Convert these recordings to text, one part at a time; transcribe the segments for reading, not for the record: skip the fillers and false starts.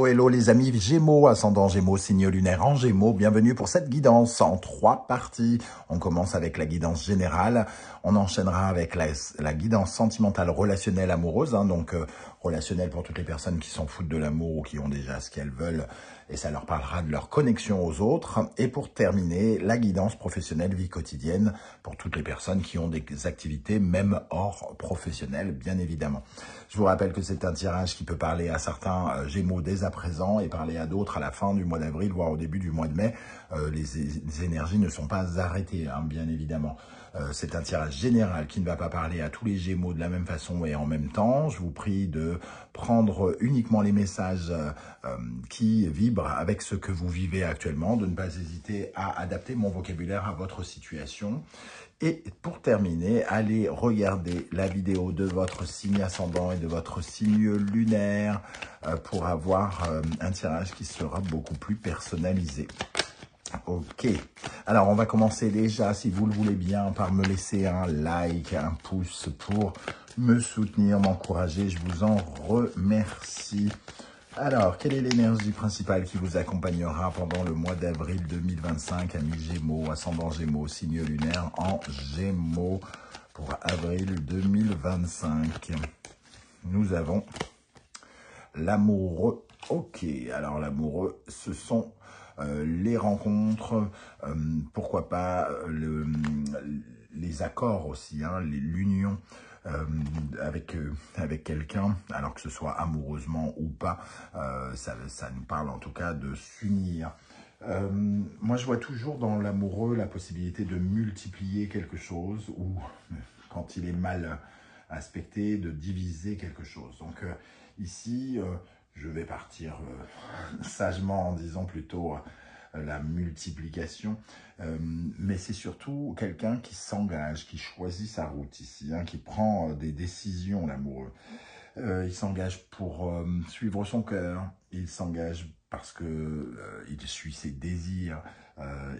hello les amis Gémeaux, ascendant Gémeaux, signe lunaire en Gémeaux. Bienvenue pour cette guidance en 3 parties. On commence avec la guidance générale. On enchaînera avec la guidance sentimentale, relationnelle, amoureuse. Donc relationnelle pour toutes les personnes qui s'en foutent de l'amour ou qui ont déjà ce qu'elles veulent. Et ça leur parlera de leur connexion aux autres. Et pour terminer, la guidance professionnelle, vie quotidienne, pour toutes les personnes qui ont des activités, même hors professionnel, bien évidemment. Je vous rappelle que c'est un tirage qui peut parler à certains Gémeaux dès à présent et parler à d'autres à la fin du mois d'avril, voire au début du mois de mai. Les énergies ne sont pas arrêtées, bien évidemment. C'est un tirage général qui ne va pas parler à tous les Gémeaux de la même façon et en même temps. Je vous prie de prendre uniquement les messages qui vibrent avec ce que vous vivez actuellement, de ne pas hésiter à adapter mon vocabulaire à votre situation. Et pour terminer, allez regarder la vidéo de votre signe ascendant et de votre signe lunaire pour avoir un tirage qui sera beaucoup plus personnalisé. Ok, alors on va commencer déjà, si vous le voulez bien, par me laisser un like, un pouce pour me soutenir, m'encourager. Je vous en remercie. Alors, quelle est l'énergie principale qui vous accompagnera pendant le mois d'avril 2025, amis Gémeaux, ascendant Gémeaux, signe lunaire en Gémeaux pour avril 2025? Nous avons l'amoureux. Ok, alors l'amoureux, ce sont les rencontres, pourquoi pas les accords aussi, l'union avec quelqu'un, alors que ce soit amoureusement ou pas, ça nous parle en tout cas de s'unir. Moi, je vois toujours dans l'amoureux la possibilité de multiplier quelque chose ou, quand il est mal aspecté, de diviser quelque chose. Donc ici, je vais partir sagement en disant plutôt la multiplication, mais c'est surtout quelqu'un qui s'engage, qui choisit sa route ici, qui prend des décisions, l'amoureux. Il s'engage pour suivre son cœur, il s'engage parce que il suit ses désirs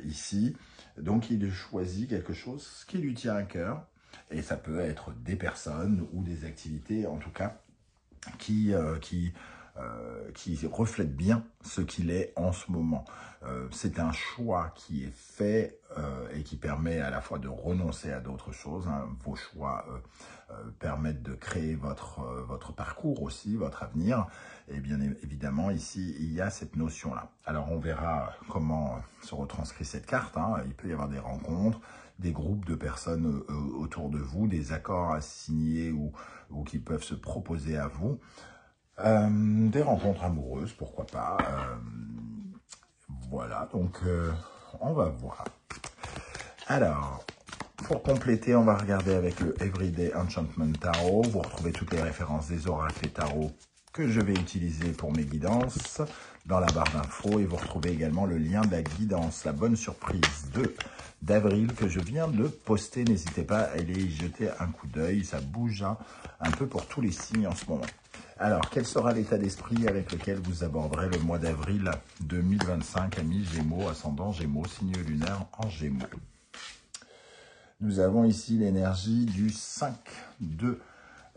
ici, donc il choisit quelque chose qui lui tient à cœur, et ça peut être des personnes ou des activités, en tout cas, qui reflète bien ce qu'il est en ce moment. C'est un choix qui est fait et qui permet à la fois de renoncer à d'autres choses. Vos choix permettent de créer votre parcours aussi, votre avenir. Et bien évidemment, ici, il y a cette notion-là. Alors, on verra comment se retranscrit cette carte. Il peut y avoir des rencontres, des groupes de personnes autour de vous, des accords à signer ou qui peuvent se proposer à vous. Des rencontres amoureuses, pourquoi pas. Voilà, donc on va voir. Alors, pour compléter, on va regarder avec le Everyday Enchantment Tarot. Vous retrouvez toutes les références des oracles et tarots que je vais utiliser pour mes guidances dans la barre d'infos. Et vous retrouvez également le lien de la guidance, la bonne surprise d'avril que je viens de poster. N'hésitez pas à aller y jeter un coup d'œil. Ça bouge un peu pour tous les signes en ce moment. Alors, quel sera l'état d'esprit avec lequel vous aborderez le mois d'avril 2025, amis Gémeaux, ascendant Gémeaux, signe lunaire en Gémeaux? Nous avons ici l'énergie du 5 de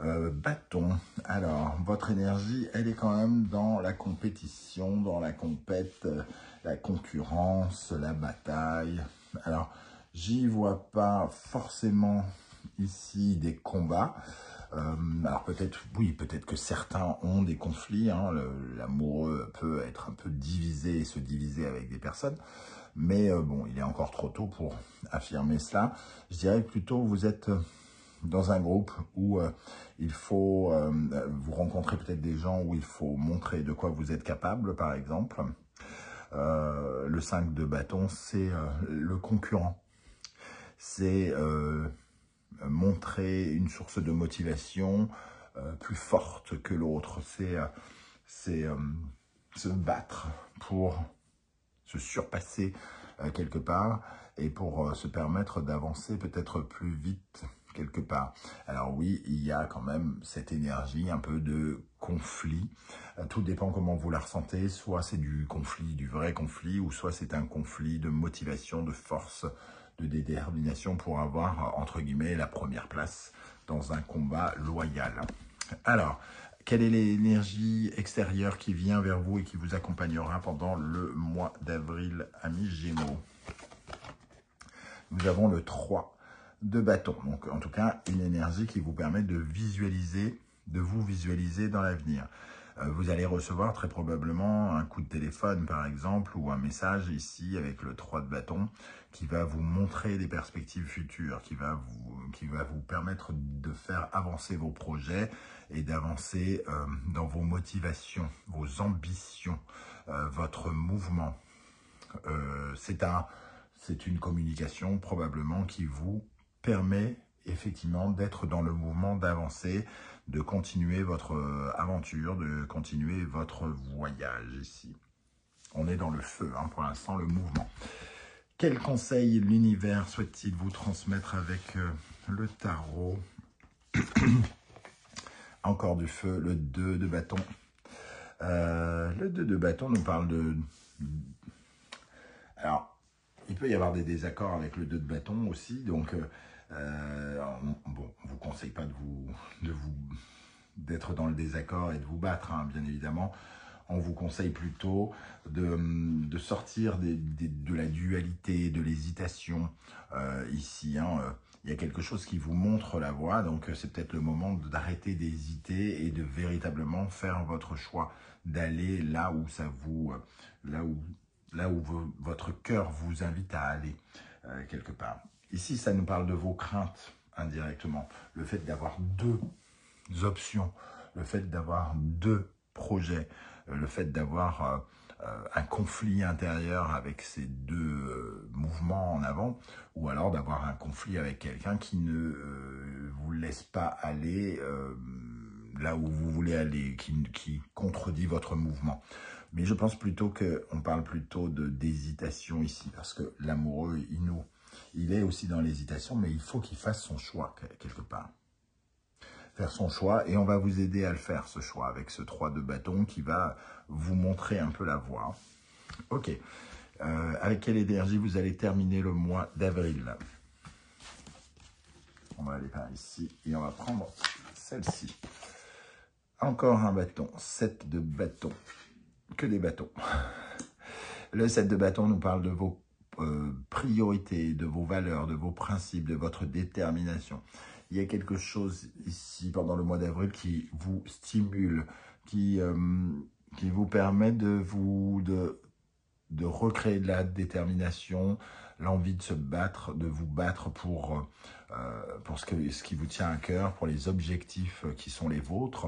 bâton. Alors, votre énergie, elle est quand même dans la compétition, dans la compète, la concurrence, la bataille. Alors, j'y vois pas forcément ici des combats. Alors peut-être, oui, peut-être que certains ont des conflits. L'amoureux peut être un peu divisé et se diviser avec des personnes. Mais bon, il est encore trop tôt pour affirmer cela. Je dirais plutôt vous êtes dans un groupe où il faut, vous rencontrez peut-être des gens où il faut montrer de quoi vous êtes capable, par exemple. Le 5 de bâton, c'est le concurrent. C'est montrer une source de motivation plus forte que l'autre. C'est se battre pour se surpasser quelque part et pour se permettre d'avancer peut-être plus vite quelque part. Alors oui, il y a quand même cette énergie un peu de conflit. Tout dépend comment vous la ressentez. Soit c'est du conflit, du vrai conflit, ou soit c'est un conflit de motivation, de force, de détermination pour avoir, entre guillemets, la première place dans un combat loyal. Alors, Quelle est l'énergie extérieure qui vient vers vous et qui vous accompagnera pendant le mois d'avril, amis Gémeaux? Nous avons le 3 de bâton. Donc, en tout cas, une énergie qui vous permet de visualiser, de vous visualiser dans l'avenir. Vous allez recevoir très probablement un coup de téléphone, par exemple, ou un message ici avec le 3 de bâton qui va vous montrer des perspectives futures, qui va vous permettre de faire avancer vos projets et d'avancer dans vos motivations, vos ambitions, votre mouvement. C'est une communication probablement qui vous permet effectivement d'être dans le mouvement, d'avancer, de continuer votre aventure, de continuer votre voyage ici. On est dans le feu, hein, pour l'instant, le mouvement. Quel conseil l'univers souhaite-t-il vous transmettre avec le tarot? Encore du feu, le 2 de bâton. Le 2 de bâton nous parle de... Alors, il peut y avoir des désaccords avec le 2 de bâton aussi, donc bon, on ne vous conseille pas d'être dans le désaccord et de vous battre, hein, bien évidemment. On vous conseille plutôt de sortir de la dualité, de l'hésitation ici. Hein. Il y a quelque chose qui vous montre la voie, donc c'est peut-être le moment d'arrêter d'hésiter et de véritablement faire votre choix, d'aller là où ça vous, là où votre cœur vous invite à aller quelque part. Ici, ça nous parle de vos craintes indirectement, le fait d'avoir deux options, le fait d'avoir deux projets, le fait d'avoir un conflit intérieur avec ces deux mouvements en avant, ou alors d'avoir un conflit avec quelqu'un qui ne vous laisse pas aller là où vous voulez aller, qui contredit votre mouvement. Mais je pense plutôt qu'on parle plutôt d'hésitation ici, parce que l'amoureux, il est aussi dans l'hésitation, mais il faut qu'il fasse son choix quelque part. Faire son choix, et on va vous aider à le faire, ce choix, avec ce 3 de bâton qui va vous montrer un peu la voie. Ok. Avec quelle énergie vous allez terminer le mois d'avril? On va aller par ici, et on va prendre celle-ci. Encore un bâton, 7 de bâton. Que des bâtons. Le 7 de bâton nous parle de vos priorités, de vos valeurs, de vos principes, de votre détermination. Il y a quelque chose ici pendant le mois d'avril qui vous stimule, qui vous permet de recréer de la détermination, l'envie de se battre, de vous battre pour ce qui vous tient à cœur, pour les objectifs qui sont les vôtres.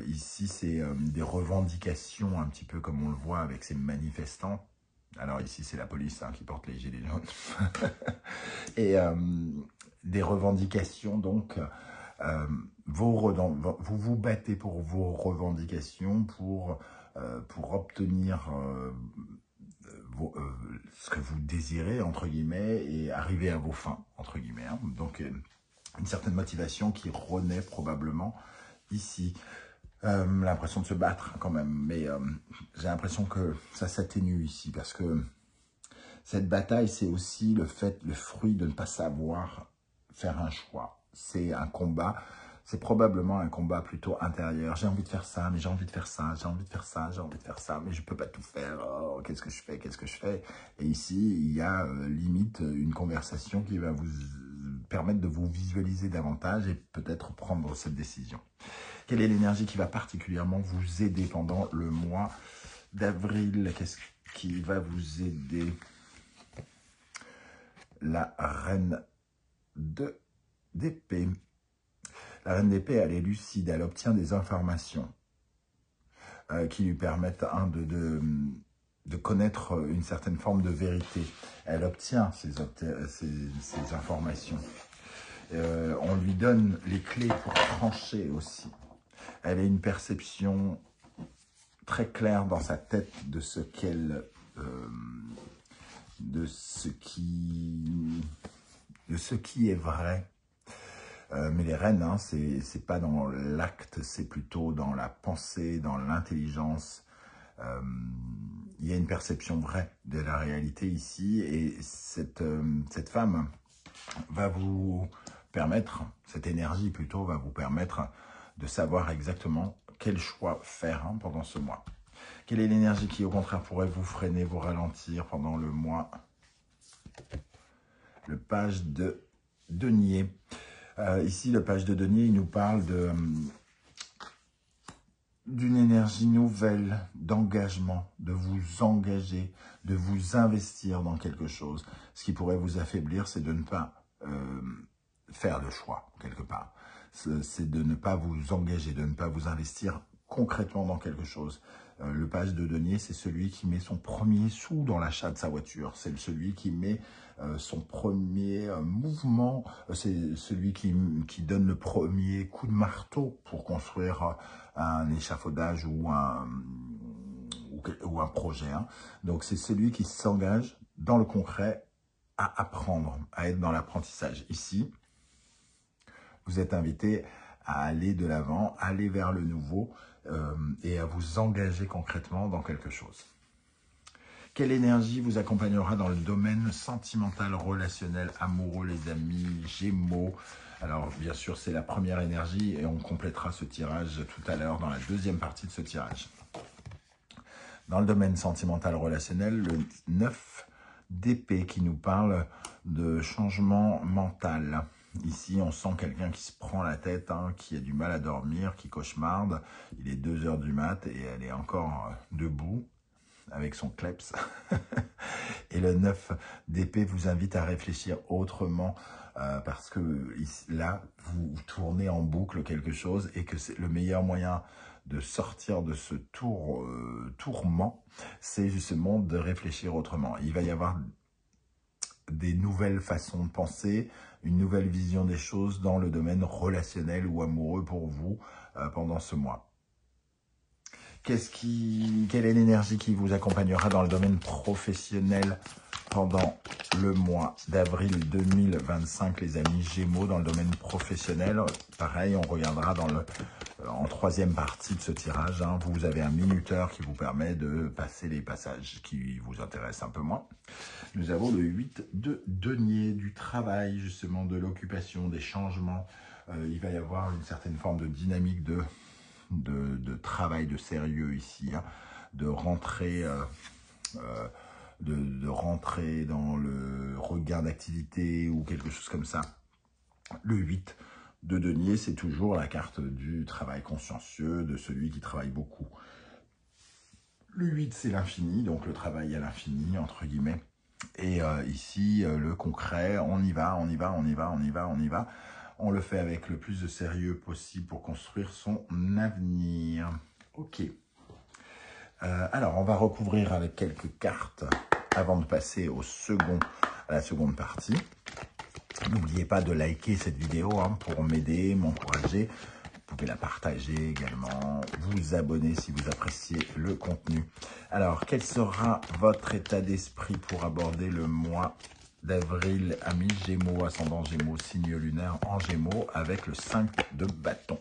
Ici, c'est des revendications, un petit peu comme on le voit avec ces manifestants. Alors ici, c'est la police qui porte les gilets jaunes. Et des revendications, donc, vous vous battez pour vos revendications, pour obtenir ce que vous désirez, entre guillemets, et arriver à vos fins, entre guillemets. Hein. Donc, une certaine motivation qui renaît probablement ici. L'impression de se battre quand même, mais j'ai l'impression que ça s'atténue ici, parce que cette bataille, c'est aussi le fruit de ne pas savoir faire un choix. C'est un combat, c'est probablement un combat plutôt intérieur. J'ai envie de faire ça, mais j'ai envie de faire ça, j'ai envie de faire ça, j'ai envie de faire ça, mais je peux pas tout faire. Oh, qu'est-ce que je fais, qu'est-ce que je fais? Et ici, il y a limite une conversation qui va vous permettre de vous visualiser davantage et peut-être prendre cette décision. Quelle est l'énergie qui va particulièrement vous aider pendant le mois d'avril? Qu'est-ce qui va vous aider? La reine d'épée. La reine d'épée, elle est lucide, elle obtient des informations qui lui permettent de connaître une certaine forme de vérité. Elle obtient ces informations. On lui donne les clés pour trancher aussi. Elle a une perception très claire dans sa tête de ce qu'elle, de ce qui est vrai. Mais les reines, hein, c'est pas dans l'acte, c'est plutôt dans la pensée, dans l'intelligence. Il y a une perception vraie de la réalité ici, et cette femme va vous permettre, cette énergie plutôt, va vous permettre de savoir exactement quel choix faire pendant ce mois. Quelle est l'énergie qui, au contraire, pourrait vous freiner, vous ralentir pendant le mois? Le page de denier. Ici, le page de denier, il nous parle d'une énergie nouvelle, d'engagement, de vous engager, de vous investir dans quelque chose. Ce qui pourrait vous affaiblir, c'est de ne pas faire de choix, quelque part. C'est de ne pas vous engager, de ne pas vous investir concrètement dans quelque chose. Le page de denier, c'est celui qui met son premier sou dans l'achat de sa voiture. C'est celui qui met son premier mouvement. C'est celui qui donne le premier coup de marteau pour construire un échafaudage ou un projet. Donc, c'est celui qui s'engage dans le concret à apprendre, à être dans l'apprentissage. Ici, vous êtes invité à aller de l'avant, aller vers le nouveau et à vous engager concrètement dans quelque chose. Quelle énergie vous accompagnera dans le domaine sentimental, relationnel, amoureux, les amis, Gémeaux? Alors, bien sûr, c'est la première énergie et on complétera ce tirage tout à l'heure dans la deuxième partie de ce tirage. Dans le domaine sentimental, relationnel, le 9 d'épée qui nous parle de changement mental. Ici, on sent quelqu'un qui se prend la tête, qui a du mal à dormir, qui cauchemarde. Il est 2 h du mat et elle est encore debout avec son kleps. Et le 9 d'épée vous invite à réfléchir autrement parce que là, vous tournez en boucle quelque chose et que c'est le meilleur moyen de sortir de ce tourment, c'est justement de réfléchir autrement. Il va y avoir des nouvelles façons de penser, une nouvelle vision des choses dans le domaine relationnel ou amoureux pour vous pendant ce mois. Quelle est l'énergie qui vous accompagnera dans le domaine professionnel pendant le mois d'avril 2025, les amis Gémeaux, dans le domaine professionnel? Pareil, on regardera en troisième partie de ce tirage. Vous avez un minuteur qui vous permet de passer les passages qui vous intéressent un peu moins. Nous avons le 8 de denier, du travail, justement, de l'occupation, des changements. Il va y avoir une certaine forme de dynamique de travail, de sérieux ici, de rentrer dans le regain d'activité ou quelque chose comme ça. Le 8 de denier, c'est toujours la carte du travail consciencieux, de celui qui travaille beaucoup. Le 8, c'est l'infini, donc le travail à l'infini, entre guillemets. Et ici, le concret, on y va, on y va, on y va, on y va, on y va. On le fait avec le plus de sérieux possible pour construire son avenir. Ok. Alors, on va recouvrir avec quelques cartes avant de passer à la seconde partie. N'oubliez pas de liker cette vidéo pour m'aider, m'encourager. Vous pouvez la partager également, vous abonner si vous appréciez le contenu. Alors, quel sera votre état d'esprit pour aborder le mois d'avril, amis Gémeaux, ascendant Gémeaux, signe lunaire en Gémeaux, avec le 5 de bâton?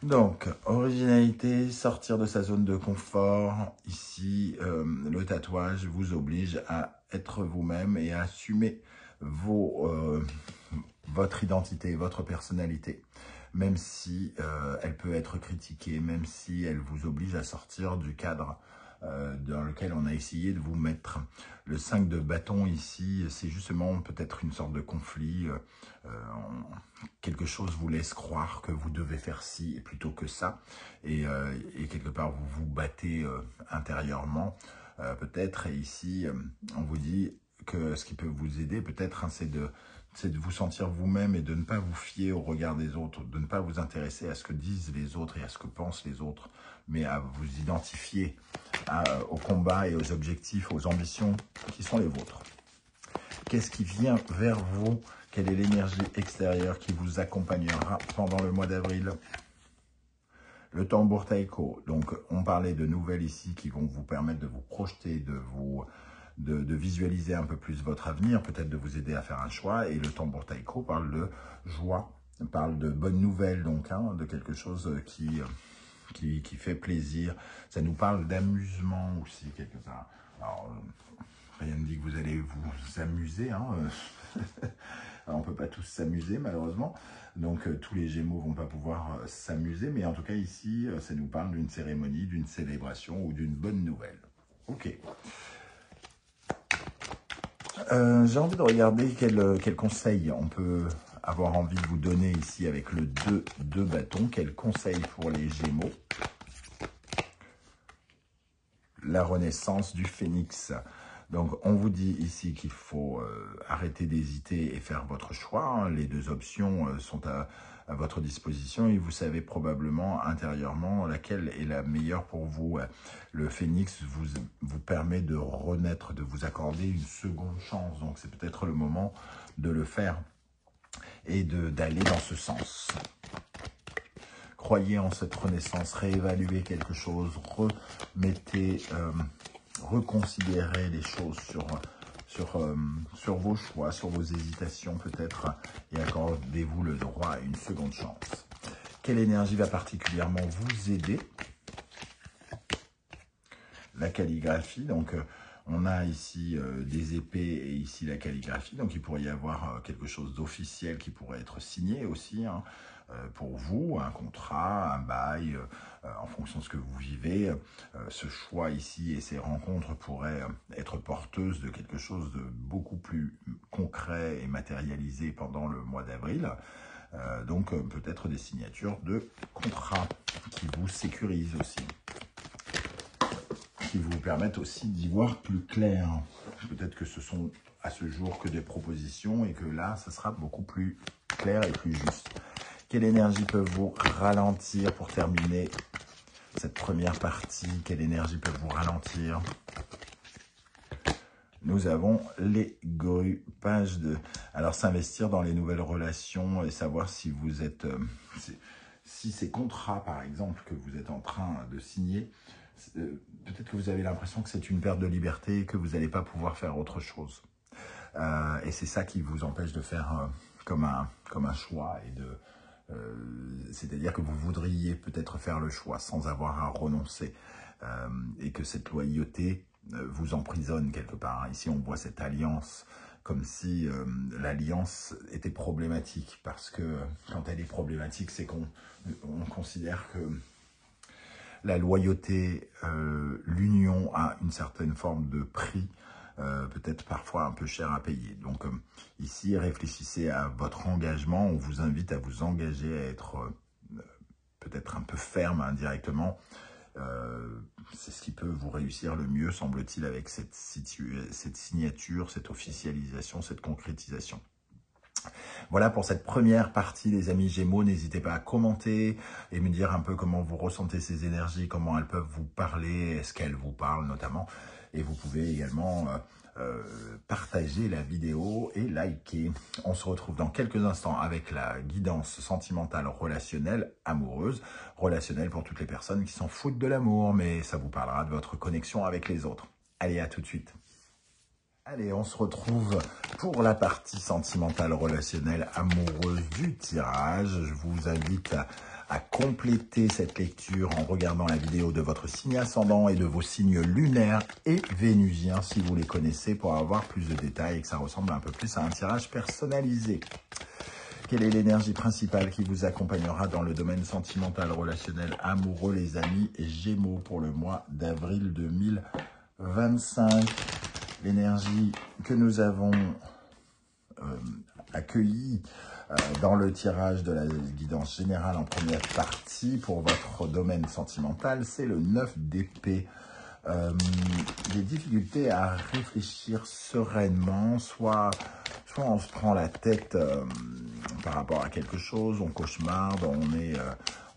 Donc, originalité, sortir de sa zone de confort. Ici, le tatouage vous oblige à être vous-même et à assumer votre identité, votre personnalité. Même si elle peut être critiquée, même si elle vous oblige à sortir du cadre dans lequel on a essayé de vous mettre. Le 5 de bâton ici, c'est justement peut-être une sorte de conflit. Quelque chose vous laisse croire que vous devez faire ci plutôt que ça. Et quelque part, vous vous battez intérieurement, peut-être. Et ici, on vous dit que ce qui peut vous aider, peut-être, c'est de vous sentir vous-même et de ne pas vous fier au regard des autres, de ne pas vous intéresser à ce que disent les autres et à ce que pensent les autres, mais à vous identifier au combat et aux objectifs, aux ambitions qui sont les vôtres. Qu'est-ce qui vient vers vous? Quelle est l'énergie extérieure qui vous accompagnera pendant le mois d'avril? Le tambour taiko. Donc, on parlait de nouvelles ici qui vont vous permettre de vous projeter, de visualiser un peu plus votre avenir, peut-être de vous aider à faire un choix. Et le tambour taiko parle de joie, parle de bonnes nouvelles, donc, de quelque chose qui fait plaisir. Ça nous parle d'amusement aussi, quelque part. Alors, rien ne dit que vous allez vous amuser, On ne peut pas tous s'amuser malheureusement, donc tous les Gémeaux ne vont pas pouvoir s'amuser, mais en tout cas ici, ça nous parle d'une cérémonie, d'une célébration ou d'une bonne nouvelle. Ok. J'ai envie de regarder quel conseil on peut avoir envie de vous donner ici avec le 2 de bâton. Quel conseil pour les Gémeaux? La renaissance du phénix. Donc, on vous dit ici qu'il faut arrêter d'hésiter et faire votre choix. Hein. Les deux options sont à votre disposition et vous savez probablement intérieurement laquelle est la meilleure pour vous. Le phénix vous permet de renaître, de vous accorder une seconde chance. Donc, c'est peut-être le moment de le faire et d'aller dans ce sens. Croyez en cette renaissance, réévaluez quelque chose, reconsidérez les choses sur vos choix, sur vos hésitations peut-être, et accordez-vous le droit à une seconde chance. Quelle énergie va particulièrement vous aider? La calligraphie, donc on a ici des épées et ici la calligraphie, donc il pourrait y avoir quelque chose d'officiel qui pourrait être signé aussi, hein, pour vous, un contrat, un bail, en fonction de ce que vous vivez. Ce choix ici et ces rencontres pourraient être porteuses de quelque chose de beaucoup plus concret et matérialisé pendant le mois d'avril. Donc peut-être des signatures de contrats qui vous sécurisent aussi, qui vous permettent aussi d'y voir plus clair. Peut-être que ce sont à ce jour que des propositions et que là, ça sera beaucoup plus clair et plus juste. Quelle énergie peut vous ralentir pour terminer cette première partie? Quelle énergie peut vous ralentir? Nous avons les grues, page 2. Alors, s'investir dans les nouvelles relations et savoir si vous êtes... si ces contrats, par exemple, que vous êtes en train de signer, peut-être que vous avez l'impression que c'est une perte de liberté et que vous n'allez pas pouvoir faire autre chose. Et c'est ça qui vous empêche de faire comme un choix et de... c'est-à-dire que vous voudriez peut-être faire le choix sans avoir à renoncer et que cette loyauté vous emprisonne quelque part. Ici, on voit cette alliance comme si l'alliance était problématique parce que quand elle est problématique, c'est qu'on considère que la loyauté, l'union a une certaine forme de prix, peut-être parfois un peu cher à payer. Donc ici, réfléchissez à votre engagement. On vous invite à vous engager, à être peut-être un peu ferme indirectement. C'est ce qui peut vous réussir le mieux, semble-t-il, avec cette signature, cette officialisation, cette concrétisation. Voilà pour cette première partie, les amis Gémeaux. N'hésitez pas à commenter et me dire un peu comment vous ressentez ces énergies, comment elles peuvent vous parler, est-ce qu'elles vous parlent notamment. Et vous pouvez également partager la vidéo et liker. On se retrouve dans quelques instants avec la guidance sentimentale, relationnelle, amoureuse. Relationnelle pour toutes les personnes qui s'en foutent de l'amour, mais ça vous parlera de votre connexion avec les autres. Allez, à tout de suite. Allez, on se retrouve pour la partie sentimentale, relationnelle, amoureuse du tirage. Je vous invite à compléter cette lecture en regardant la vidéo de votre signe ascendant et de vos signes lunaires et vénusiens, si vous les connaissez, pour avoir plus de détails et que ça ressemble un peu plus à un tirage personnalisé. Quelle est l'énergie principale qui vous accompagnera dans le domaine sentimental, relationnel, amoureux, les amis et Gémeaux pour le mois d'avril 2025? L'énergie que nous avons accueillie dans le tirage de la guidance générale en première partie pour votre domaine sentimental, c'est le 9 d'épée. Des difficultés à réfléchir sereinement, soit on se prend la tête par rapport à quelque chose, on cauchemarde,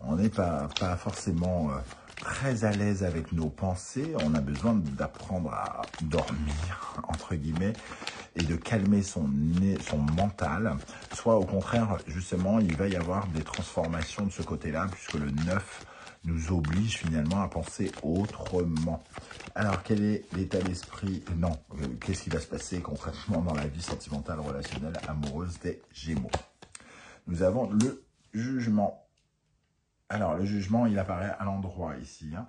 on n'est pas forcément... très à l'aise avec nos pensées, on a besoin d'apprendre à dormir, entre guillemets, et de calmer son mental. Soit au contraire, justement, il va y avoir des transformations de ce côté-là, puisque le 9 nous oblige finalement à penser autrement. Alors, quel est l'état d'esprit? Non, qu'est-ce qui va se passer concrètement dans la vie sentimentale, relationnelle, amoureuse des Gémeaux? Nous avons le jugement. Alors, le jugement, il apparaît à l'endroit ici. Hein.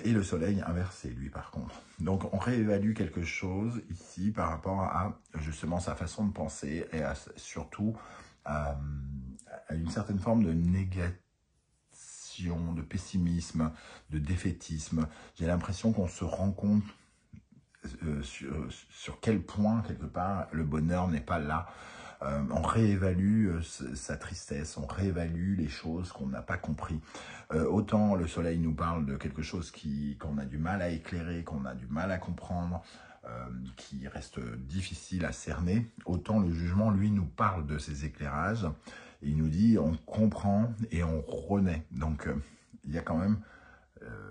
Et le soleil inversé, lui, par contre. Donc, on réévalue quelque chose ici par rapport à, justement, sa façon de penser et surtout à une certaine forme de négation, de pessimisme, de défaitisme. J'ai l'impression qu'on se rend compte sur quel point, quelque part, le bonheur n'est pas là. On réévalue sa tristesse, on réévalue les choses qu'on n'a pas compris. Autant le soleil nous parle de quelque chose qu'on a du mal à éclairer, qu'on a du mal à comprendre, qui reste difficile à cerner, autant le jugement, lui, nous parle de ces éclairages. Et il nous dit, on comprend et on renaît. Donc, il y a quand même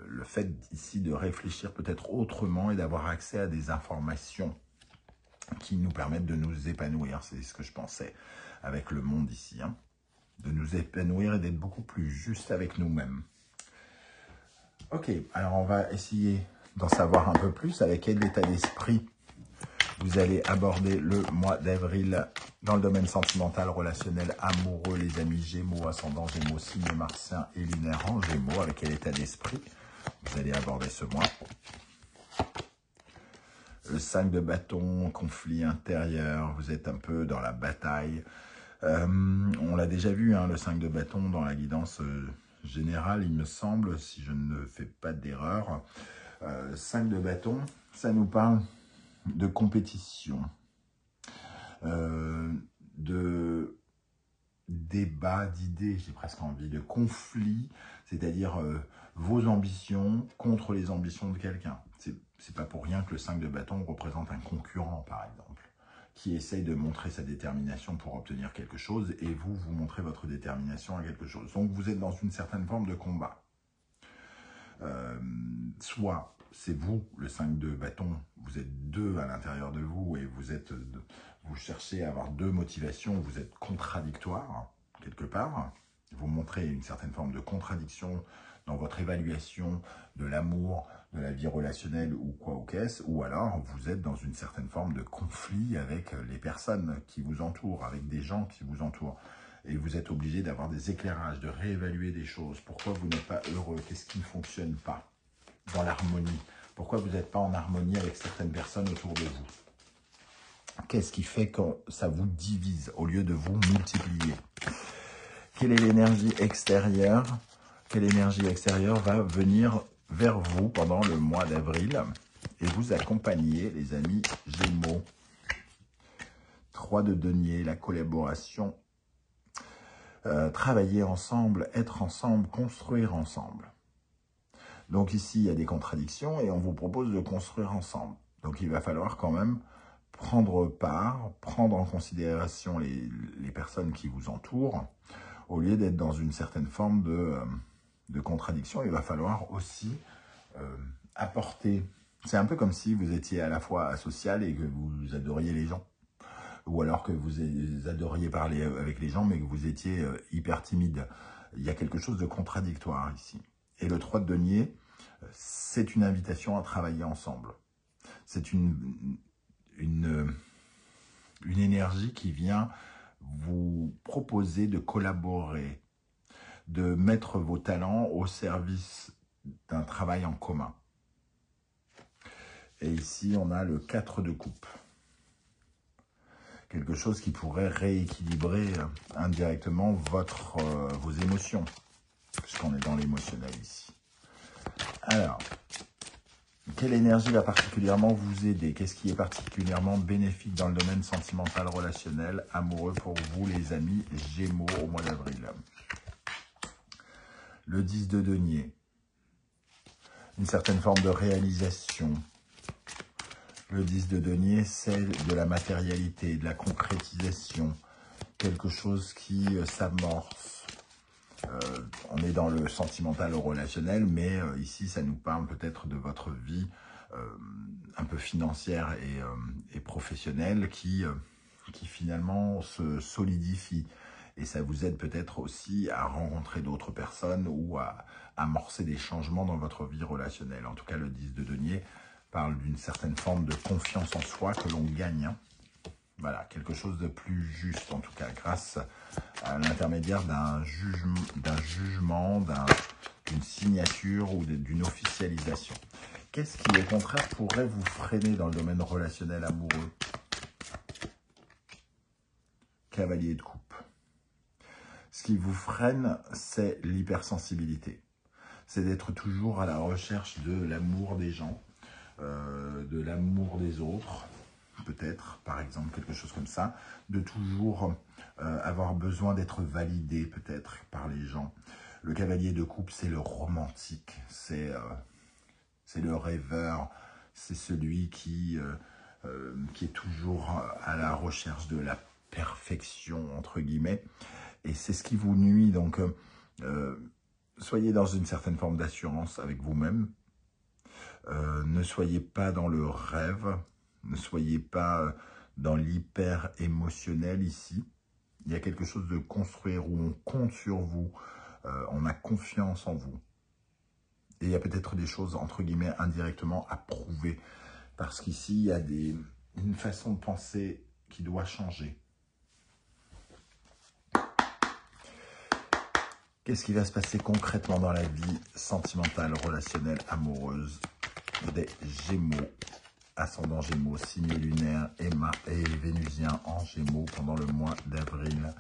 le fait ici de réfléchir peut-être autrement et d'avoir accès à des informations qui nous permettent de nous épanouir. C'est ce que je pensais avec le monde ici. Hein. De nous épanouir et d'être beaucoup plus juste avec nous-mêmes. Ok, alors on va essayer d'en savoir un peu plus. Avec quel état d'esprit vous allez aborder le mois d'avril dans le domaine sentimental, relationnel, amoureux, les amis Gémeaux, ascendant Gémeaux, signe martien et lunaire en Gémeaux. Avec quel état d'esprit vous allez aborder ce mois? Le 5 de bâton, conflit intérieur, vous êtes un peu dans la bataille. On l'a déjà vu, hein, le 5 de bâton dans la guidance générale, il me semble, si je ne fais pas d'erreur. 5 de bâton, ça nous parle de compétition, de débat, d'idées, j'ai presque envie, de conflit, c'est-à-dire vos ambitions contre les ambitions de quelqu'un. C'est pas pour rien que le 5 de bâton représente un concurrent, par exemple, qui essaye de montrer sa détermination pour obtenir quelque chose, et vous montrez votre détermination à quelque chose. Donc vous êtes dans une certaine forme de combat. Soit c'est vous, le 5 de bâton, vous êtes deux à l'intérieur de vous, et vous cherchez à avoir deux motivations, vous êtes contradictoire, quelque part. Vous montrez une certaine forme de contradiction dans votre évaluation de l'amour, de la vie relationnelle ou quoi ou qu'est-ce, ou alors vous êtes dans une certaine forme de conflit avec les personnes qui vous entourent, avec des gens qui vous entourent. Et vous êtes obligé d'avoir des éclairages, de réévaluer des choses. Pourquoi vous n'êtes pas heureux? Qu'est-ce qui ne fonctionne pas dans l'harmonie? Pourquoi vous n'êtes pas en harmonie avec certaines personnes autour de vous? Qu'est-ce qui fait que ça vous divise au lieu de vous multiplier? Quelle est l'énergie extérieure? Quelle énergie extérieure va venir vers vous pendant le mois d'avril et vous accompagner, les amis Gémeaux? 3 de denier, la collaboration. Travailler ensemble, être ensemble, construire ensemble. Donc ici, il y a des contradictions et on vous propose de construire ensemble. Donc il va falloir quand même prendre part, prendre en considération les personnes qui vous entourent, au lieu d'être dans une certaine forme de contradiction. Il va falloir aussi apporter. C'est un peu comme si vous étiez à la fois asocial et que vous adoriez les gens. Ou alors que vous adoriez parler avec les gens, mais que vous étiez hyper timide. Il y a quelque chose de contradictoire ici. Et le 3 de denier, c'est une invitation à travailler ensemble. C'est une énergie qui vient vous proposer de collaborer, de mettre vos talents au service d'un travail en commun. Et ici, on a le 4 de coupe. Quelque chose qui pourrait rééquilibrer indirectement vos émotions, puisqu'on est dans l'émotionnel ici. Alors, quelle énergie va particulièrement vous aider? Qu'est-ce qui est particulièrement bénéfique dans le domaine sentimental, relationnel, amoureux pour vous, les amis Gémeaux, au mois d'avril? Le 10 de denier. Une certaine forme de réalisation. Le 10 de denier, c'est de la matérialité, de la concrétisation. Quelque chose qui s'amorce. On est dans le sentimental au relationnel, mais ici, ça nous parle peut-être de votre vie un peu financière et professionnelle qui finalement se solidifie. Et ça vous aide peut-être aussi à rencontrer d'autres personnes ou à amorcer des changements dans votre vie relationnelle. En tout cas, le 10 de denier parle d'une certaine forme de confiance en soi que l'on gagne. Hein. Voilà, quelque chose de plus juste, en tout cas, grâce à l'intermédiaire d'un jugement, d'une signature ou d'une officialisation. Qu'est-ce qui, au contraire, pourrait vous freiner dans le domaine relationnel amoureux? Cavalier de coupe. Ce qui vous freine, c'est l'hypersensibilité. C'est d'être toujours à la recherche de l'amour des gens, de l'amour des autres, peut-être, par exemple, quelque chose comme ça, de toujours avoir besoin d'être validé, peut-être, par les gens. Le cavalier de coupe, c'est le romantique, c'est le rêveur, c'est celui qui est toujours à la recherche de la perfection, entre guillemets, et c'est ce qui vous nuit. Donc, soyez dans une certaine forme d'assurance avec vous-même, ne soyez pas dans le rêve, ne soyez pas dans l'hyper émotionnel ici. Il y a quelque chose de construire où on compte sur vous, on a confiance en vous. Et il y a peut-être des choses, entre guillemets, indirectement à prouver. Parce qu'ici, il y a une façon de penser qui doit changer. Qu'est-ce qui va se passer concrètement dans la vie sentimentale, relationnelle, amoureuse des Gémeaux, ascendant Gémeaux, signe lunaire et vénusien en Gémeaux pendant le mois d'avril?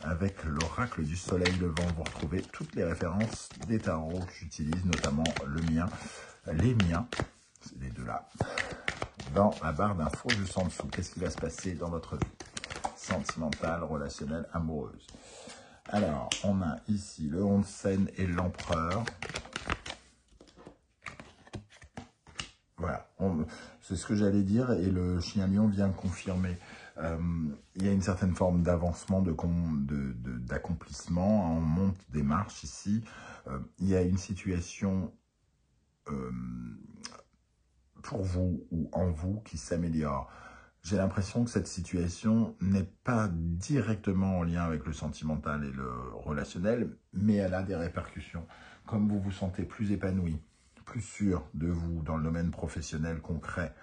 Avec l'oracle du soleil levant, vous retrouvez toutes les références des tarots que j'utilise, notamment le mien, les miens, c'est les deux là, dans la barre d'infos juste en dessous. Qu'est-ce qui va se passer dans votre vie sentimentale, relationnelle, amoureuse? Alors, on a ici le onsen et l'empereur. Voilà, c'est ce que j'allais dire et le chien lion vient confirmer. Il y a une certaine forme d'avancement, d'accomplissement. On monte des marches ici. Il y a une situation pour vous ou en vous qui s'améliore. J'ai l'impression que cette situation n'est pas directement en lien avec le sentimental et le relationnel, mais elle a des répercussions. Comme vous vous sentez plus épanoui, plus sûr de vous dans le domaine professionnel concret,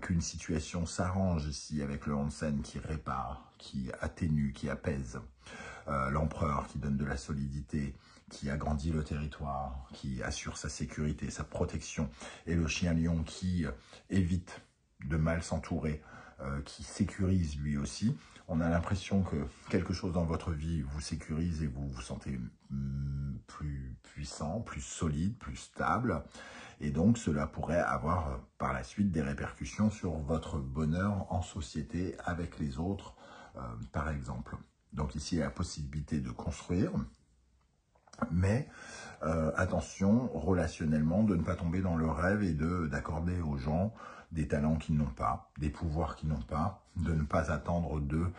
qu'une situation s'arrange ici avec le onsen qui répare, qui atténue, qui apaise. L'empereur qui donne de la solidité, qui agrandit le territoire, qui assure sa sécurité, sa protection. Et le chien lion qui évite de mal s'entourer, qui sécurise lui aussi. On a l'impression que quelque chose dans votre vie vous sécurise et vous vous sentez plus puissant, plus solide, plus stable. Et donc, cela pourrait avoir par la suite des répercussions sur votre bonheur en société avec les autres, par exemple. Donc ici, il y a la possibilité de construire, mais attention, relationnellement, de ne pas tomber dans le rêve et d'accorder aux gens des talents qu'ils n'ont pas, des pouvoirs qu'ils n'ont pas, de ne pas attendre d'eux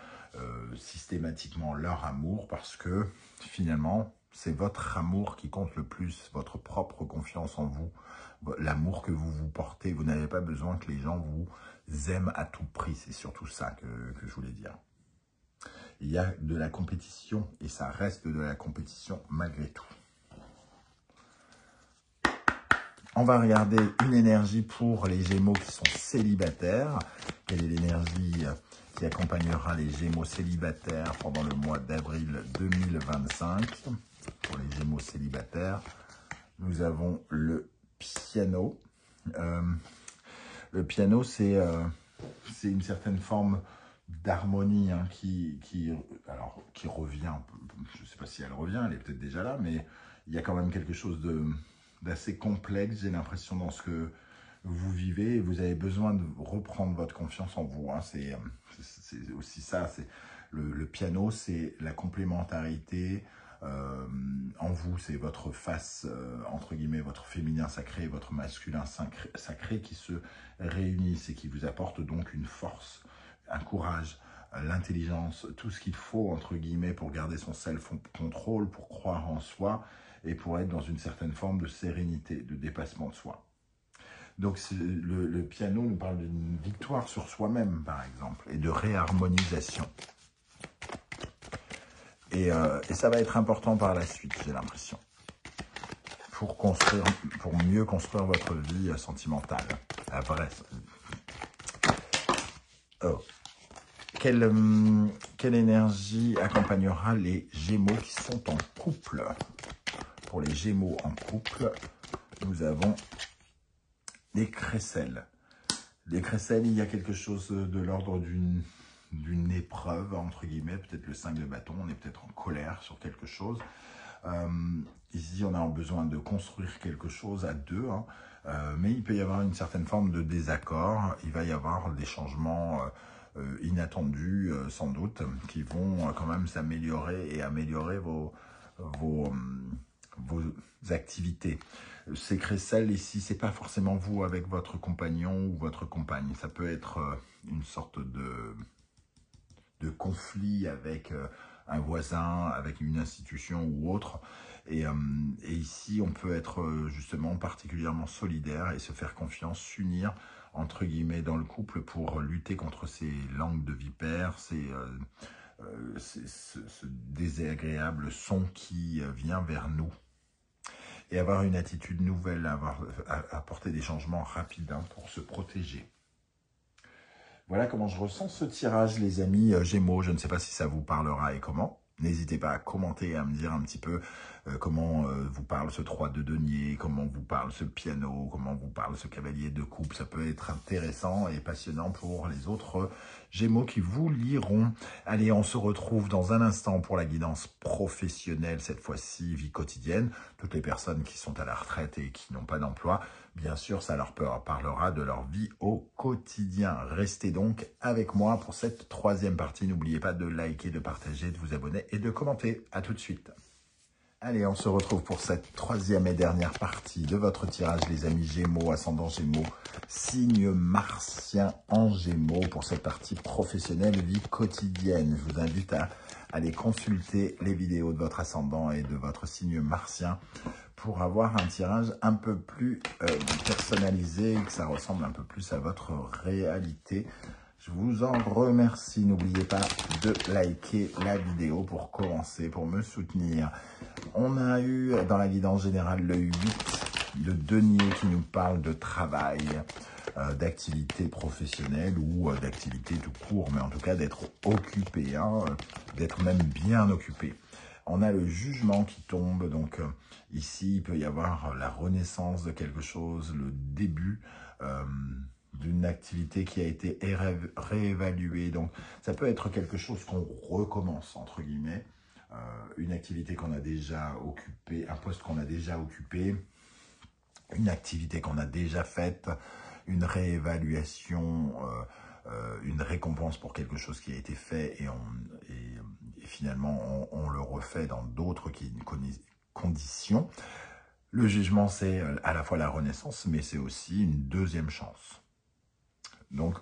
systématiquement leur amour, parce que finalement, c'est votre amour qui compte le plus, votre propre confiance en vous, l'amour que vous vous portez. Vous n'avez pas besoin que les gens vous aiment à tout prix, c'est surtout ça que je voulais dire. Il y a de la compétition et ça reste de la compétition malgré tout. On va regarder une énergie pour les Gémeaux qui sont célibataires. Quelle est l'énergie qui accompagnera les Gémeaux célibataires pendant le mois d'avril 2025? Pour les Gémeaux célibataires, nous avons le piano. Le piano, c'est une certaine forme d'harmonie hein, qui revient. Je ne sais pas si elle revient, elle est peut-être déjà là, mais il y a quand même quelque chose d'assez complexe, j'ai l'impression, dans ce que vous vivez. Et vous avez besoin de reprendre votre confiance en vous. Hein. C'est aussi ça. Le piano, c'est la complémentarité en vous. C'est votre face, entre guillemets, votre féminin sacré, votre masculin sacré qui se réunissent et qui vous apportent donc une force, un courage, l'intelligence, tout ce qu'il faut, entre guillemets, pour garder son self-control, pour croire en soi et pour être dans une certaine forme de sérénité, de dépassement de soi. Donc le piano nous parle d'une victoire sur soi-même, par exemple, et de réharmonisation. Et ça va être important par la suite, j'ai l'impression, pour mieux construire votre vie sentimentale. Après, quelle énergie accompagnera les Gémeaux qui sont en couple pour les Gémeaux en couple, nous avons les crécelles. Les crécelles, il y a quelque chose de l'ordre d'une épreuve, entre guillemets, peut-être le 5 de bâton, on est peut-être en colère sur quelque chose. Ici, on a besoin de construire quelque chose à deux, hein, mais il peut y avoir une certaine forme de désaccord. Il va y avoir des changements inattendus, sans doute, qui vont quand même s'améliorer et améliorer vos activités. Ces crécelles ici, c'est pas forcément vous avec votre compagnon ou votre compagne. Ça peut être une sorte de conflit avec un voisin, avec une institution ou autre. Et ici, on peut être justement particulièrement solidaire et se faire confiance, s'unir, entre guillemets, dans le couple pour lutter contre ces langues de vipères, ce désagréable son qui vient vers nous. Et avoir une attitude nouvelle, apporter des changements rapides pour se protéger. Voilà comment je ressens ce tirage, les amis Gémeaux. Je ne sais pas si ça vous parlera et comment. N'hésitez pas à commenter et à me dire un petit peu comment vous parle ce 3 de denier, comment vous parle ce piano, comment vous parle ce cavalier de coupe. Ça peut être intéressant et passionnant pour les autres Gémeaux qui vous liront. Allez, on se retrouve dans un instant pour la guidance professionnelle, cette fois-ci vie quotidienne. Toutes les personnes qui sont à la retraite et qui n'ont pas d'emploi, bien sûr, ça leur parlera de leur vie au quotidien. Restez donc avec moi pour cette troisième partie. N'oubliez pas de liker, de partager, de vous abonner et de commenter. À tout de suite. Allez, on se retrouve pour cette troisième et dernière partie de votre tirage, les amis Gémeaux, ascendant Gémeaux, signe martien en Gémeaux pour cette partie professionnelle vie quotidienne. Je vous invite à aller consulter les vidéos de votre ascendant et de votre signe martien pour avoir un tirage un peu plus personnalisé, que ça ressemble un peu plus à votre réalité. Je vous en remercie. N'oubliez pas de liker la vidéo pour commencer, pour me soutenir. On a eu dans la guidance générale le 8 de denier qui nous parle de travail, d'activité professionnelle ou d'activité tout court, mais en tout cas d'être occupé, hein, d'être même bien occupé. On a le jugement qui tombe, donc ici il peut y avoir la renaissance de quelque chose, le début d'une activité qui a été réévaluée. Donc ça peut être quelque chose qu'on recommence, entre guillemets, une activité qu'on a déjà occupée, un poste qu'on a déjà occupé, une activité qu'on a déjà faite, une réévaluation, une récompense pour quelque chose qui a été fait et finalement on le refait dans d'autres conditions. Le jugement, c'est à la fois la renaissance, mais c'est aussi une deuxième chance. Donc,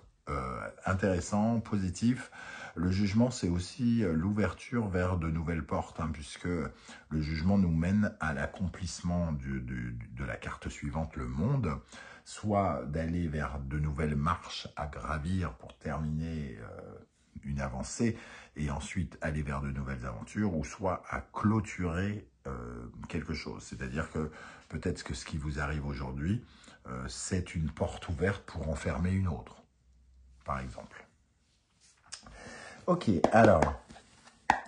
intéressant, positif. Le jugement, c'est aussi l'ouverture vers de nouvelles portes, hein, puisque le jugement nous mène à l'accomplissement de la carte suivante, le monde, soit d'aller vers de nouvelles marches à gravir pour terminer une avancée et ensuite aller vers de nouvelles aventures, ou soit à clôturer quelque chose. C'est-à-dire que peut-être que ce qui vous arrive aujourd'hui, c'est une porte ouverte pour en fermer une autre, par exemple. Ok, alors,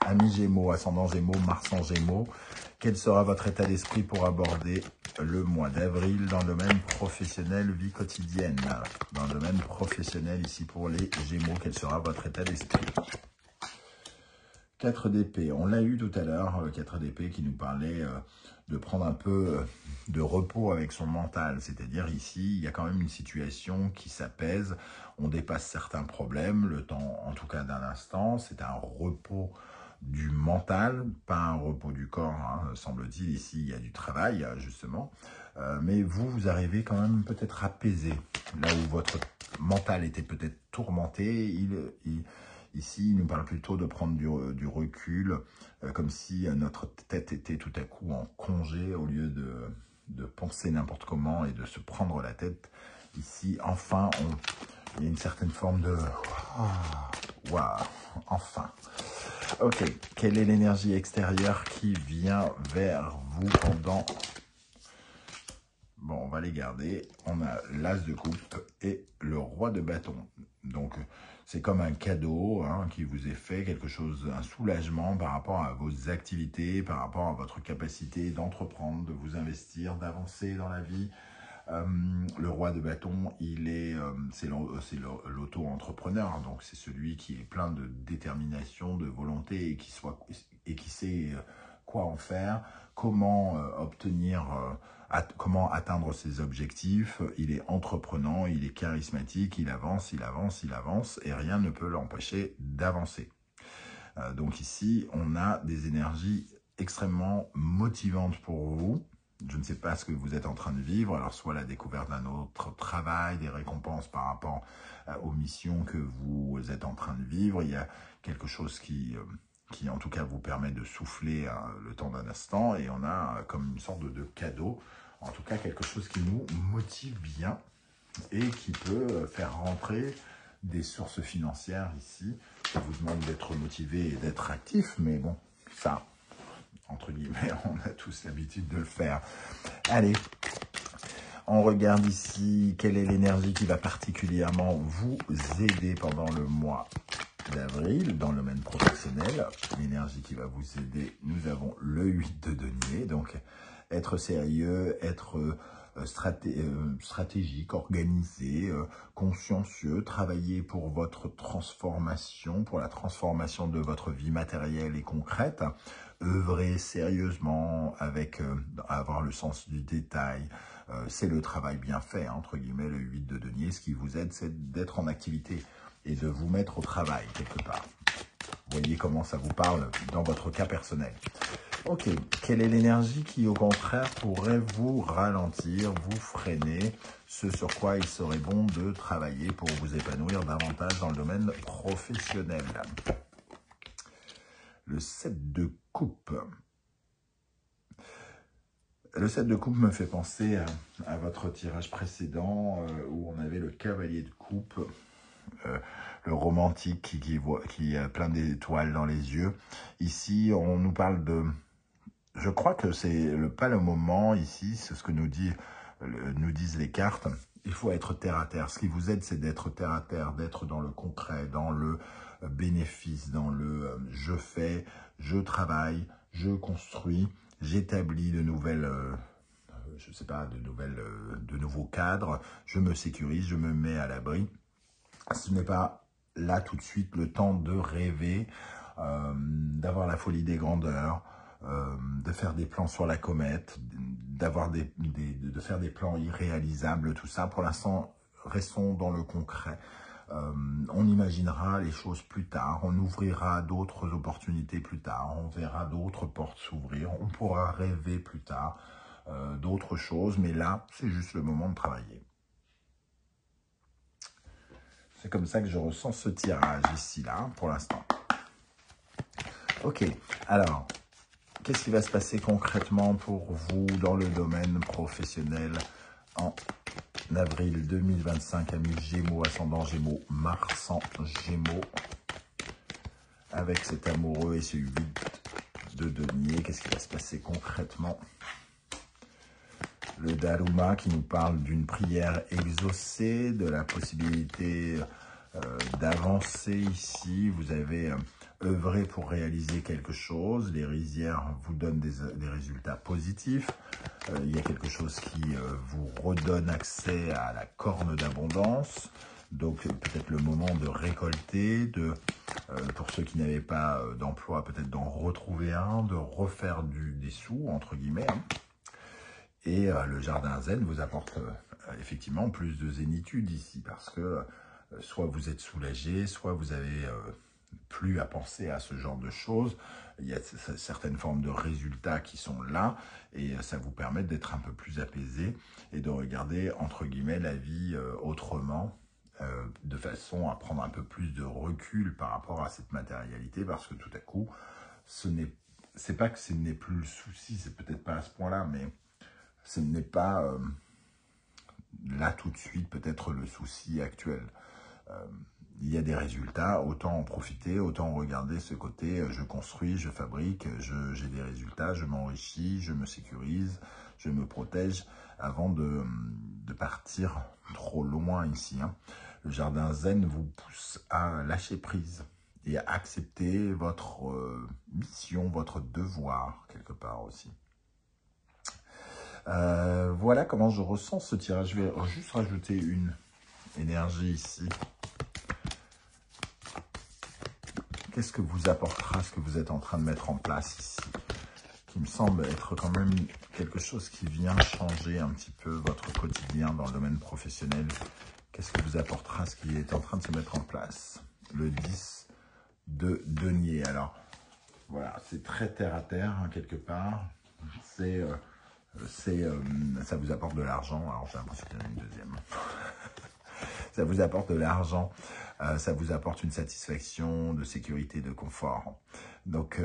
amis Gémeaux, ascendant Gémeaux, Mars en Gémeaux, quel sera votre état d'esprit pour aborder le mois d'avril dans le domaine professionnel, vie quotidienne? Dans le domaine professionnel, ici pour les Gémeaux, quel sera votre état d'esprit? 4 d'épée, on l'a eu tout à l'heure, 4 d'épée qui nous parlait de prendre un peu de repos avec son mental. C'est-à-dire ici, il y a quand même une situation qui s'apaise, on dépasse certains problèmes, le temps en tout cas d'un instant, c'est un repos du mental, pas un repos du corps, hein, semble-t-il. Ici, il y a du travail, justement, mais vous arrivez quand même peut-être apaisé, là où votre mental était peut-être tourmenté, ici, il nous parle plutôt de prendre du recul, comme si notre tête était tout à coup en congé, au lieu de penser n'importe comment et de se prendre la tête. Ici, enfin, il y a une certaine forme de... Waouh, enfin. Ok, quelle est l'énergie extérieure qui vient vers vous pendant... Bon, on va les garder. On a l'as de coupe et le roi de bâton. Donc, c'est comme un cadeau hein, qui vous est fait, quelque chose, un soulagement par rapport à vos activités, par rapport à votre capacité d'entreprendre, de vous investir, d'avancer dans la vie. Le roi de bâton, c'est l'auto-entrepreneur, donc c'est celui qui est plein de détermination, de volonté et qui sait quoi en faire, comment comment atteindre ses objectifs. Il est entreprenant, il est charismatique, il avance, et rien ne peut l'empêcher d'avancer. Donc ici, on a des énergies extrêmement motivantes pour vous. Je ne sais pas ce que vous êtes en train de vivre, alors soit la découverte d'un autre travail, des récompenses par rapport aux missions que vous êtes en train de vivre. Il y a quelque chose qui en tout cas vous permet de souffler le temps d'un instant, et on a comme une sorte de cadeau, en tout cas quelque chose qui nous motive bien et qui peut faire rentrer des sources financières ici. Ça vous demande d'être motivé et d'être actif, mais bon, ça, entre guillemets, on a tous l'habitude de le faire. Allez, on regarde ici quelle est l'énergie qui va particulièrement vous aider pendant le mois d'avril dans le domaine professionnel. L'énergie qui va vous aider, nous avons le 8 de denier, donc être sérieux, être stratégique, organisé, consciencieux, travailler pour votre transformation, pour la transformation de votre vie matérielle et concrète, œuvrer sérieusement avec avoir le sens du détail. C'est le travail bien fait, entre guillemets, le 8 de denier. Ce qui vous aide, c'est d'être en activité et de vous mettre au travail quelque part. Voyez comment ça vous parle dans votre cas personnel. Ok, quelle est l'énergie qui, au contraire, pourrait vous ralentir, vous freiner, ce sur quoi il serait bon de travailler pour vous épanouir davantage dans le domaine professionnel? Le 7 de coupe. Le 7 de coupe me fait penser à votre tirage précédent où on avait le cavalier de coupe, le romantique qui a plein d'étoiles dans les yeux. Ici, on nous parle de... Je crois que c'est pas le moment ici, c'est ce que nous disent les cartes. Il faut être terre à terre. Ce qui vous aide, c'est d'être terre à terre, d'être dans le concret, dans le bénéfice, dans le je fais, je travaille, je construis, j'établis de nouvelles, je sais pas, de nouveaux cadres, je me sécurise, je me mets à l'abri. Ce n'est pas là tout de suite le temps de rêver, d'avoir la folie des grandeurs, de faire des plans sur la comète, de faire des plans irréalisables, tout ça. Pour l'instant, restons dans le concret. On imaginera les choses plus tard, on ouvrira d'autres opportunités plus tard, on verra d'autres portes s'ouvrir, on pourra rêver plus tard d'autres choses, mais là, c'est juste le moment de travailler. C'est comme ça que je ressens ce tirage ici, là, pour l'instant. Ok, alors, qu'est-ce qui va se passer concrètement pour vous dans le domaine professionnel en avril 2025, amis Gémeaux, ascendant Gémeaux, Mars en Gémeaux, avec cet amoureux et ce 8 de denier, qu'est-ce qui va se passer concrètement? Le Daruma qui nous parle d'une prière exaucée, de la possibilité d'avancer ici. Vous avez œuvré pour réaliser quelque chose. Les rizières vous donnent des résultats positifs. Il y a quelque chose qui vous redonne accès à la corne d'abondance. Donc peut-être le moment de récolter, pour ceux qui n'avaient pas d'emploi, peut-être d'en retrouver un, de refaire des sous, entre guillemets. Et le jardin zen vous apporte effectivement plus de zénitude ici, parce que soit vous êtes soulagé, soit vous avez plus à penser à ce genre de choses. Il y a certaines formes de résultats qui sont là, et ça vous permet d'être un peu plus apaisé et de regarder, entre guillemets, la vie autrement, de façon à prendre un peu plus de recul par rapport à cette matérialité, parce que tout à coup, c'est pas que ce n'est plus le souci, c'est peut-être pas à ce point-là, mais ce n'est pas là tout de suite peut-être le souci actuel. Il y a des résultats, autant en profiter, autant regarder ce côté, je construis, je fabrique, j'ai des résultats, je m'enrichis, je me sécurise, je me protège avant de partir trop loin ici. Hein. Le jardin zen vous pousse à lâcher prise et à accepter votre mission, votre devoir, quelque part aussi. Voilà comment je ressens ce tirage. Je vais juste rajouter une énergie ici. Qu'est-ce que vous apportera ce que vous êtes en train de mettre en place ici? Qui me semble être quand même quelque chose qui vient changer un petit peu votre quotidien dans le domaine professionnel. Qu'est-ce que vous apportera ce qui est en train de se mettre en place? Le 10 de denier. Alors, voilà, c'est très terre à terre, hein, quelque part. Ça vous apporte de l'argent. Alors, j'ai l'impression qu'il y en a une deuxième. Ça vous apporte de l'argent. Ça vous apporte une satisfaction de sécurité, de confort. Donc,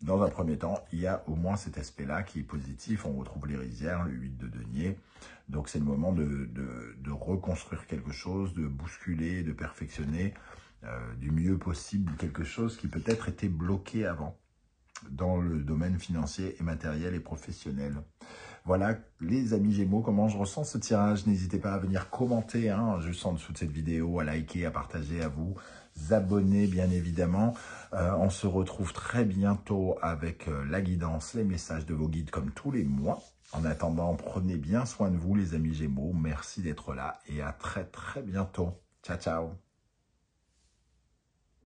dans un premier temps, il y a au moins cet aspect-là qui est positif. On retrouve les rizières, le 8 de denier. Donc, c'est le moment de reconstruire quelque chose, de bousculer, de perfectionner du mieux possible quelque chose qui peut-être était bloqué avant dans le domaine financier et matériel et professionnel. Voilà, les amis Gémeaux, comment je ressens ce tirage. N'hésitez pas à venir commenter, hein, juste en dessous de cette vidéo, à liker, à partager, à vous abonner, bien évidemment. On se retrouve très bientôt avec la guidance, les messages de vos guides, comme tous les mois. En attendant, prenez bien soin de vous, les amis Gémeaux. Merci d'être là et à très, très bientôt. Ciao, ciao.